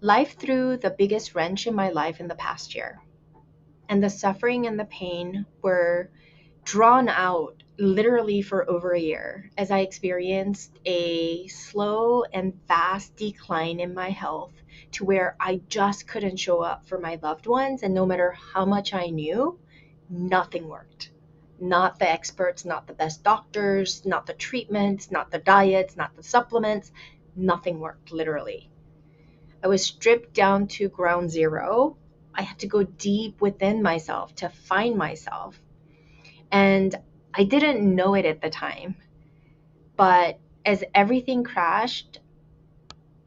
Life threw the biggest wrench in my life in the past year, and the suffering and the pain were drawn out literally for over a year as I experienced a slow and fast decline in my health to where I just couldn't show up for my loved ones. And no matter how much I knew, nothing worked. Not the experts, not the best doctors, not the treatments, not the diets, not the supplements. Nothing worked, literally. I was stripped down to ground zero. I had to go deep within myself to find myself. And I didn't know it at the time, but as everything crashed,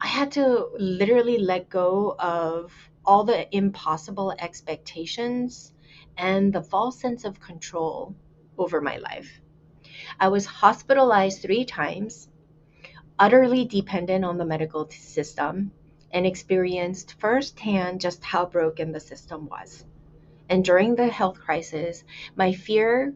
I had to literally let go of all the impossible expectations and the false sense of control over my life. I was hospitalized 3 times, utterly dependent on the medical system, and experienced firsthand just how broken the system was. And during the health crisis, my fear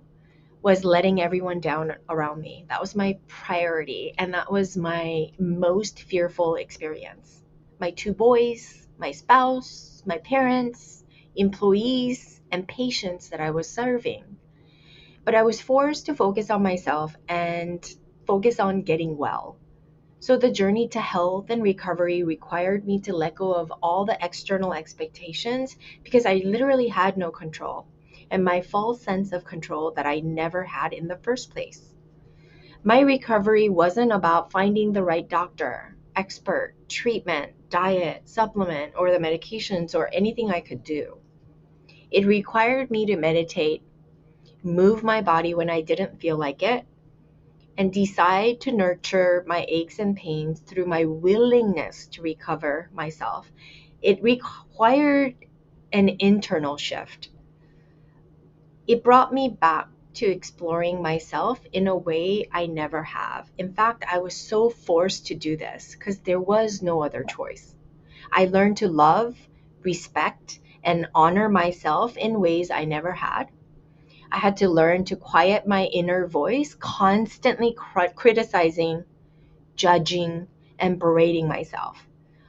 was letting everyone down around me. That was my priority, and that was my most fearful experience. My 2 boys, my spouse, my parents, employees, and patients that I was serving. But I was forced to focus on myself and focus on getting well. So the journey to health and recovery required me to let go of all the external expectations because I literally had no control and my false sense of control that I never had in the first place. My recovery wasn't about finding the right doctor, expert, treatment, diet, supplement, or the medications or anything I could do. It required me to meditate, move my body when I didn't feel like it, and decide to nurture my aches and pains through my willingness to recover myself. It required an internal shift. It brought me back to exploring myself in a way I never have. In fact, I was so forced to do this because there was no other choice. I learned to love, respect, and honor myself in ways I never had. I had to learn to quiet my inner voice, constantly criticizing, judging, and berating myself.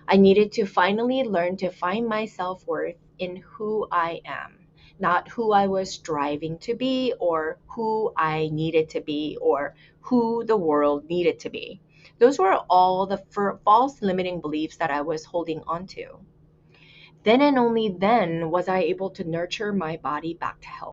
I needed to finally learn to find my self worth in who I am, not who I was striving to be or who I needed to be or who the world needed to be. Those were all the false limiting beliefs that I was holding on to. Then and only then was I able to nurture my body back to health.